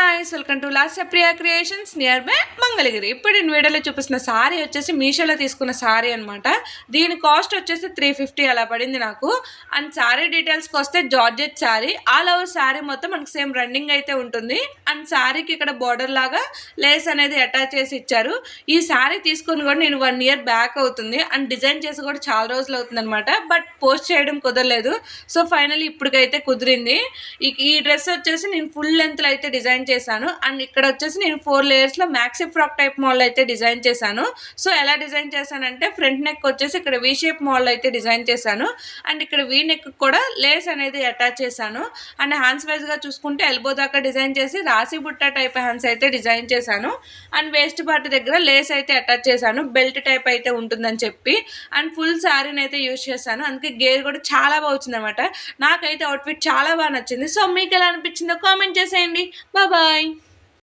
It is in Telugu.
Guys welcome to last Priya creations near by Mangalagiri. ఇప్పుడు నేను వీడియోలో చూపిస్తున్న సారీ వచ్చేసి మీషోలో తీసుకున్న సారీ అనమాట. దీని కాస్ట్ వచ్చేసి 350 అలా పడింది నాకు. అండ్ సారీ డీటెయిల్స్కి వస్తే georgette sorry, all over sorry మొత్తం మనకు సేమ్ రన్నింగ్ అయితే ఉంటుంది. అండ్ సారీకి ఇక్కడ బార్డర్ లాగా లేస్ అనేది అటాచ్ చేసి ఇచ్చారు. ఈ సారీ తీసుకుని కూడా నేను 1 year బ్యాక్ అవుతుంది. అండ్ డిజైన్ చేసి కూడా చాలా రోజులు అవుతుంది అనమాట. బట్ పోస్ట్ చేయడం కుదరలేదు. సో ఫైనల్లీ ఇప్పటికైతే కుదిరింది. ఈ డ్రెస్ వచ్చేసి నేను ఫుల్ లెంత్లో అయితే డిజైన్ చేశాను. అండ్ ఇక్కడ వచ్చేసి నేను 4 layers లో మ్యాక్సీ ఫ్రాక్ టైప్ మోడల్ అయితే డిజైన్ చేశాను. సో ఎలా డిజైన్ చేశానంటే ఫ్రంట్ నెక్ వచ్చేసి ఇక్కడ వీ షేప్ మోడల్ అయితే డిజైన్ చేశాను. అండ్ ఇక్కడ వీ నెక్ కూడా లేస్ అనేది అటాచ్ చేశాను. అండ్ హ్యాండ్స్ వైజ్గా చూసుకుంటే ఎల్బో దాకా డిజైన్ చేసి రాసి బుట్ట టైప్ హ్యాండ్స్ అయితే డిజైన్ చేశాను. అండ్ వేస్ట్ పార్ట్ దగ్గర లేస్ అయితే అటాచ్ చేశాను, బెల్ట్ టైప్ అయితే ఉంటుందని చెప్పి. అండ్ ఫుల్ శారీని అయితే యూజ్ చేశాను. అందుకే గేర్ కూడా చాలా బాగా వచ్చింది అనమాట. నాకైతే అవుట్ఫిట్ చాలా బాగా నచ్చింది. సో మీకు ఎలా అనిపించిందో కామెంట్ చేసేయండి. బాయ్.